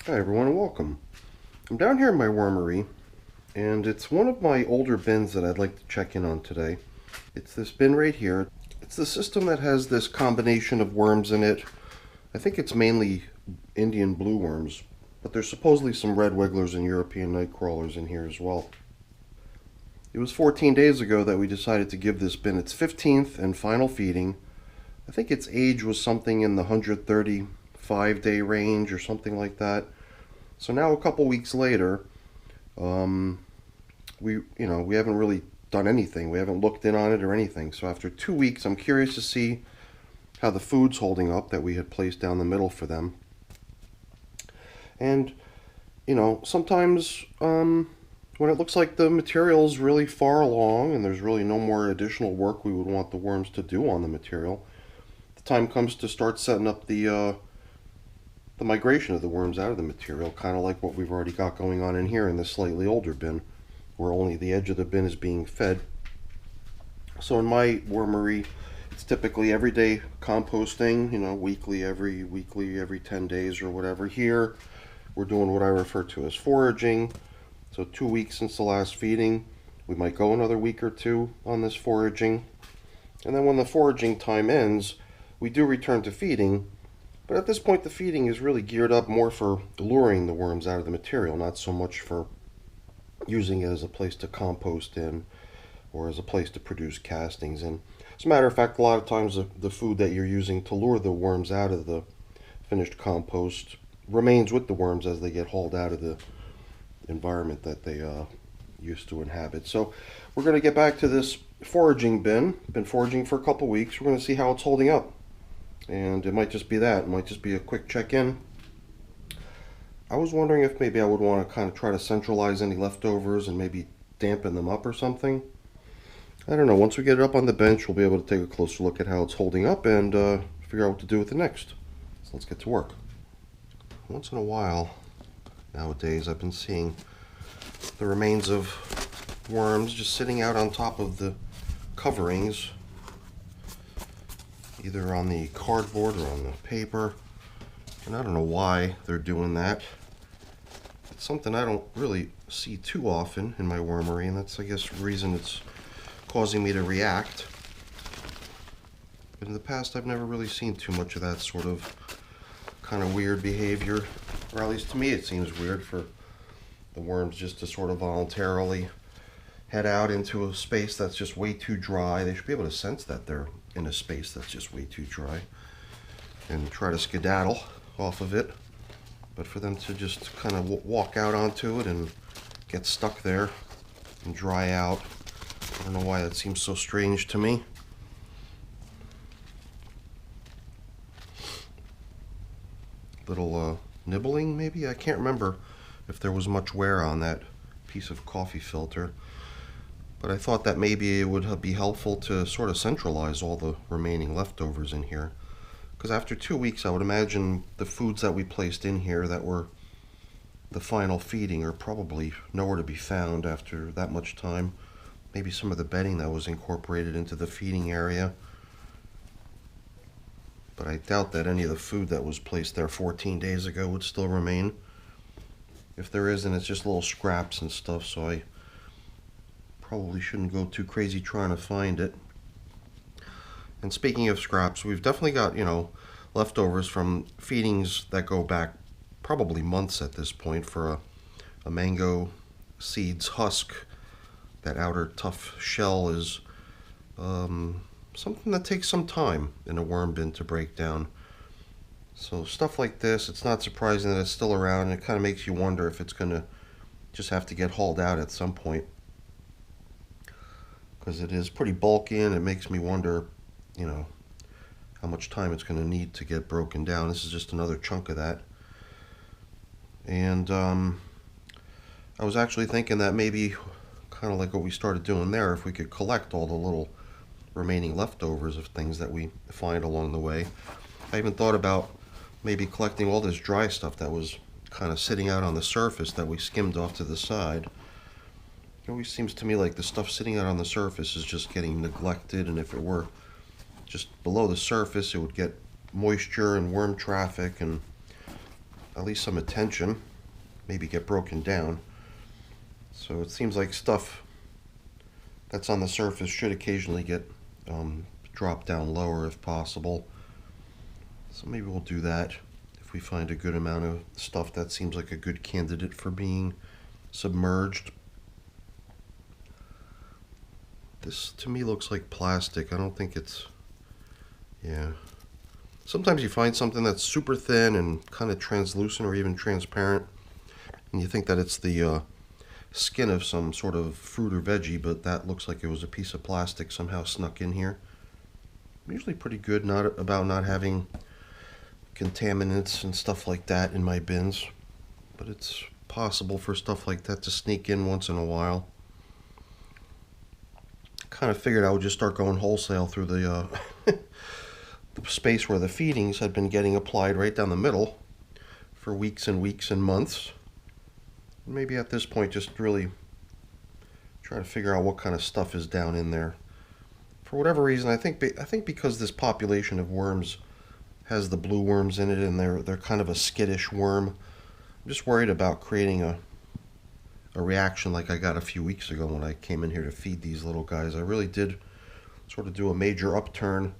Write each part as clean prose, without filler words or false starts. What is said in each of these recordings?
Hi everyone and welcome. I'm down here in my wormery and it's one of my older bins that I'd like to check in on today. It's this bin right here. It's the system that has this combination of worms in it. I think it's mainly Indian blue worms, but there's supposedly some red wigglers and European night crawlers in here as well. It was 14 days ago that we decided to give this bin its 15th and final feeding. I think its age was something in the 135-day range or something like that. So now a couple weeks later, we haven't really done anything. We haven't looked in on it or anything. So after 2 weeks, I'm curious to see how the food's holding up that we had placed down the middle for them. And sometimes when it looks like the material's really far along and there's really no more additional work we would want the worms to do on the material, the time comes to start setting up the migration of the worms out of the material, kind of like what we've already got going on in here in this slightly older bin, where only the edge of the bin is being fed. So in my wormery, it's typically everyday composting, weekly, every 10 days or whatever. Here, we're doing what I refer to as foraging. So 2 weeks since the last feeding, we might go another week or two on this foraging. And then when the foraging time ends, we do return to feeding. But at this point, the feeding is really geared up more for luring the worms out of the material, not so much for using it as a place to compost in or as a place to produce castings in. As a matter of fact, a lot of times the food that you're using to lure the worms out of the finished compost remains with the worms as they get hauled out of the environment that they used to inhabit. So we're going to get back to this foraging bin. Been foraging for a couple weeks. We're going to see how it's holding up. And it might just be that. It might just be a quick check-in. I was wondering if maybe I would want to kind of try to centralize any leftovers and maybe dampen them up or something. I don't know. Once we get it up on the bench, we'll be able to take a closer look at how it's holding up and figure out what to do with it next. So let's get to work. Once in a while, nowadays, I've been seeing the remains of worms just sitting out on top of the coverings, either on the cardboard or on the paper, and I don't know why they're doing that. It's something I don't really see too often in my wormery, and that's, I guess, the reason it's causing me to react. But in the past, I've never really seen too much of that sort of kind of weird behavior, or at least to me it seems weird for the worms just to sort of voluntarily head out into a space that's just way too dry. They should be able to sense that they're in a space that's just way too dry and try to skedaddle off of it. But for them to just kind of walk out onto it and get stuck there and dry out, I don't know why that seems so strange to me. Little nibbling maybe? I can't remember if there was much wear on that piece of coffee filter. But I thought that maybe it would be helpful to sort of centralize all the remaining leftovers in here. Because after 2 weeks, I would imagine the foods that we placed in here that were the final feeding are probably nowhere to be found after that much time. Maybe some of the bedding that was incorporated into the feeding area. But I doubt that any of the food that was placed there 14 days ago would still remain. If there isn't, it's just little scraps and stuff, so I probably shouldn't go too crazy trying to find it. And speaking of scraps, we've definitely got, leftovers from feedings that go back probably months at this point for a mango seeds husk. That outer tough shell is something that takes some time in a worm bin to break down. So stuff like this, it's not surprising that it's still around, and it kind of makes you wonder if it's going to just have to get hauled out at some point. Because it is pretty bulky, and it makes me wonder, how much time it's going to need to get broken down. This is just another chunk of that. And I was actually thinking that maybe, kind of like what we started doing there, if we could collect all the little remaining leftovers of things that we find along the way. I even thought about maybe collecting all this dry stuff that was kind of sitting out on the surface that we skimmed off to the side. It always seems to me like the stuff sitting out on the surface is just getting neglected, and if it were just below the surface, it would get moisture and worm traffic, and at least some attention, maybe get broken down. So it seems like stuff that's on the surface should occasionally get dropped down lower if possible. So maybe we'll do that if we find a good amount of stuff that seems like a good candidate for being submerged. This to me looks like plastic. I don't think it's, yeah. Sometimes you find something that's super thin and kind of translucent or even transparent, and you think that it's the skin of some sort of fruit or veggie, but that looks like it was a piece of plastic somehow snuck in here. I'm usually pretty good about not having contaminants and stuff like that in my bins, but it's possible for stuff like that to sneak in once in a while. Kind of figured I would just start going wholesale through the the space where the feedings had been getting applied right down the middle for weeks and weeks and months. Maybe at this point just really try to figure out what kind of stuff is down in there. For whatever reason, I think because this population of worms has the blue worms in it and they're kind of a skittish worm, I'm just worried about creating a reaction like I got a few weeks ago when I came in here to feed these little guys. I really did sort of do a major upturn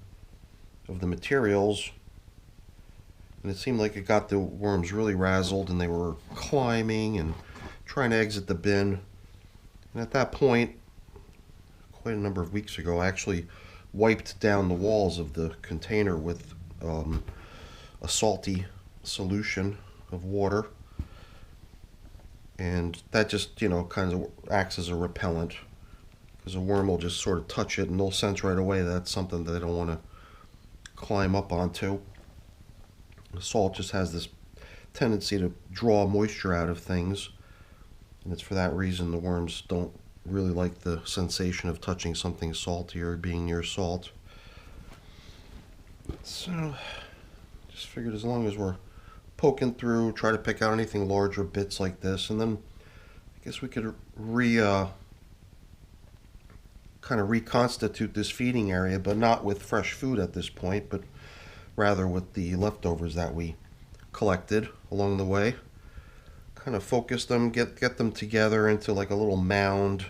of the materials, and it seemed like it got the worms really razzled and they were climbing and trying to exit the bin. And at that point, quite a number of weeks ago, I actually wiped down the walls of the container with a salty solution of water, and that just, you know, kind of acts as a repellent, because a worm will just sort of touch it and they'll sense right away that's something that they don't want to climb up onto. The salt just has this tendency to draw moisture out of things, and it's for that reason the worms don't really like the sensation of touching something salty or being near salt. So just figured as long as we're poking through, try to pick out anything larger bits like this, and then I guess we could kind of reconstitute this feeding area, but not with fresh food at this point, but rather with the leftovers that we collected along the way. Kind of focus them, get them together into like a little mound,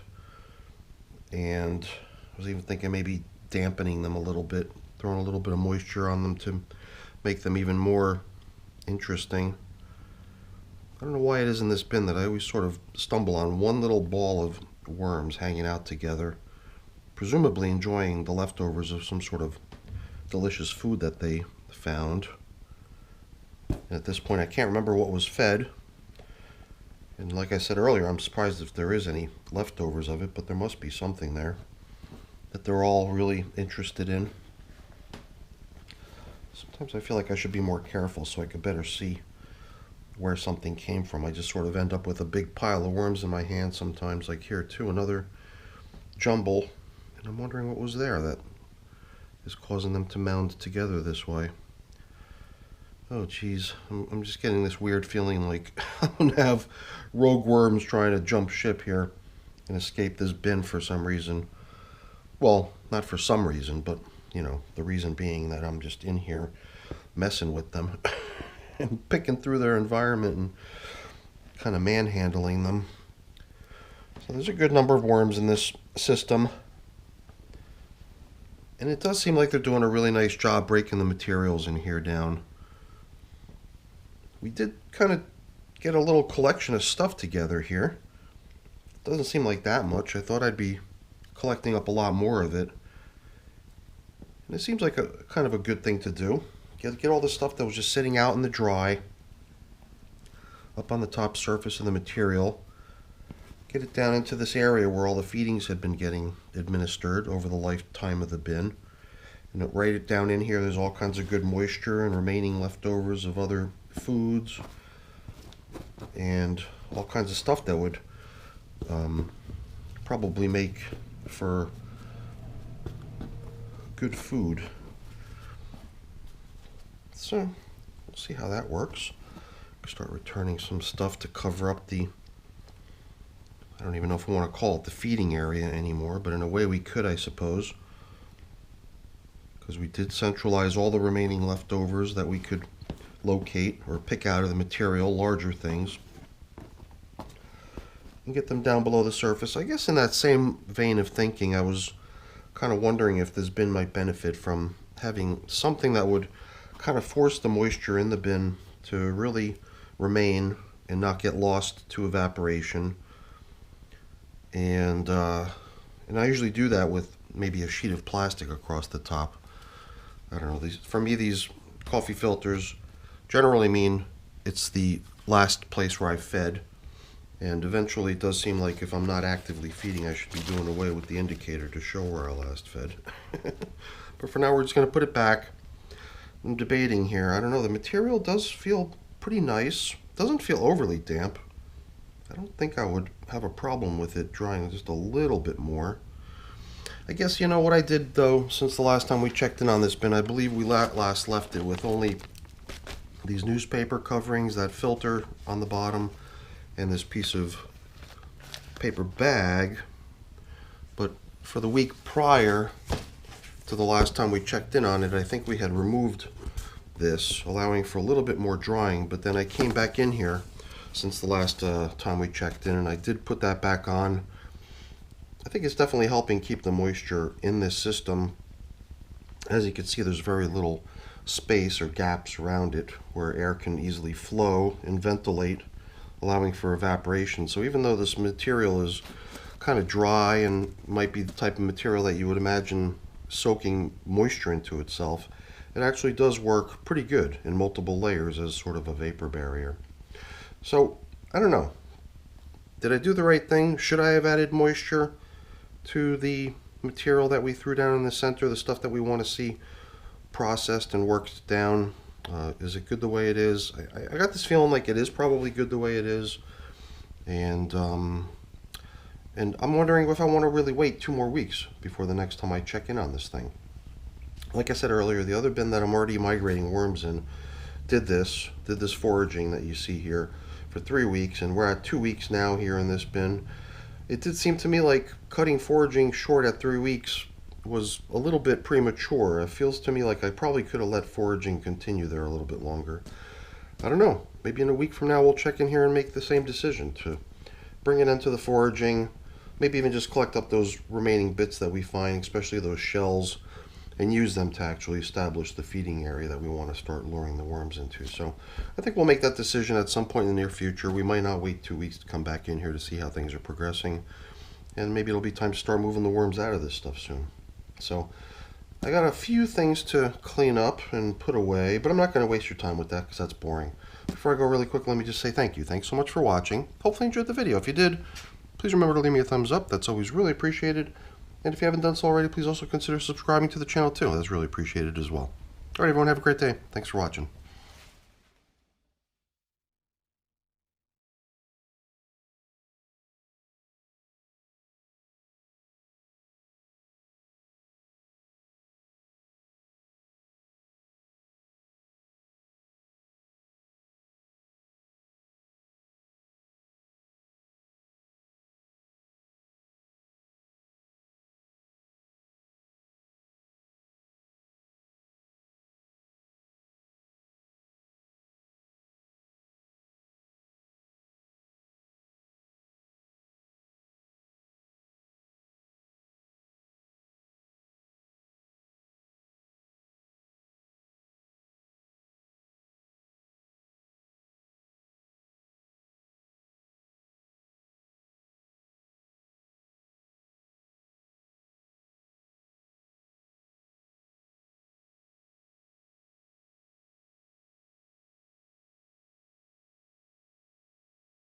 and I was even thinking maybe dampening them a little bit, throwing a little bit of moisture on them to make them even more interesting. I don't know why it is in this bin that I always sort of stumble on one little ball of worms hanging out together, presumably enjoying the leftovers of some sort of delicious food that they found. And at this point I can't remember what was fed, and like I said earlier, I'm surprised if there is any leftovers of it, but there must be something there that they're all really interested in. Sometimes I feel like I should be more careful so I could better see where something came from. I just sort of end up with a big pile of worms in my hand sometimes, like here too, another jumble, and I'm wondering what was there that is causing them to mound together this way. Oh geez, I'm just getting this weird feeling like I'm gonna have rogue worms trying to jump ship here and escape this bin for some reason. Well, not for some reason, but you know, the reason being that I'm just in here messing with them and picking through their environment and kind of manhandling them. So there's a good number of worms in this system, and it does seem like they're doing a really nice job breaking the materials in here down. We did kind of get a little collection of stuff together here. Doesn't seem like that much. I thought I'd be collecting up a lot more of it. And it seems like a kind of a good thing to do. Get all the stuff that was just sitting out in the dry up on the top surface of the material. Get it down into this area where all the feedings had been getting administered over the lifetime of the bin. And write it down in here. There's all kinds of good moisture and remaining leftovers of other foods and all kinds of stuff that would probably make for good food. So we'll see how that works. Start returning some stuff to cover up the, I don't even know if we want to call it the feeding area anymore, but in a way we could, I suppose, because we did centralize all the remaining leftovers that we could locate or pick out of the material larger things and get them down below the surface. I guess in that same vein of thinking, I was kind of wondering if this bin might benefit from having something that would kind of force the moisture in the bin to really remain and not get lost to evaporation. And I usually do that with maybe a sheet of plastic across the top. I don't know. For me, these coffee filters generally mean it's the last place where I fed. And eventually it does seem like if I'm not actively feeding, I should be doing away with the indicator to show where I last fed. But for now, we're just going to put it back. I'm debating here. I don't know. The material does feel pretty nice. It doesn't feel overly damp. I don't think I would have a problem with it drying just a little bit more. I guess, you know, what I did, though, since the last time we checked in on this bin, I believe we last left it with only these newspaper coverings, that filter on the bottom, and this piece of paper bag. But for the week prior to the last time we checked in on it, I think we had removed this, allowing for a little bit more drying. But then I came back in here since the last time we checked in, and I did put that back on. I think it's definitely helping keep the moisture in this system. As you can see, there's very little space or gaps around it where air can easily flow and ventilate, allowing for evaporation. So even though this material is kind of dry and might be the type of material that you would imagine soaking moisture into itself, it actually does work pretty good in multiple layers as sort of a vapor barrier. So, I don't know. Did I do the right thing? Should I have added moisture to the material that we threw down in the center, the stuff that we want to see processed and worked down? Is it good the way it is? I got this feeling like it is probably good the way it is. And I'm wondering if I want to really wait 2 more weeks before the next time I check in on this thing. Like I said earlier, the other bin that I'm already migrating worms in did this foraging that you see here for 3 weeks, and we're at 2 weeks now here in this bin. It did seem to me like cutting foraging short at 3 weeks was a little bit premature. It feels to me like I probably could have let foraging continue there a little bit longer. I don't know. Maybe in a week from now we'll check in here and make the same decision to bring it into the foraging, maybe even just collect up those remaining bits that we find, especially those shells, and use them to actually establish the feeding area that we want to start luring the worms into. So I think we'll make that decision at some point in the near future. We might not wait 2 weeks to come back in here to see how things are progressing. And maybe it'll be time to start moving the worms out of this stuff soon. So I got a few things to clean up and put away, but I'm not going to waste your time with that because that's boring. Before I go really quick, let me just say thank you. Thanks so much for watching. Hopefully you enjoyed the video. If you did, please remember to leave me a thumbs up. That's always really appreciated. And if you haven't done so already, please also consider subscribing to the channel too. That's really appreciated as well. Alright everyone, have a great day. Thanks for watching.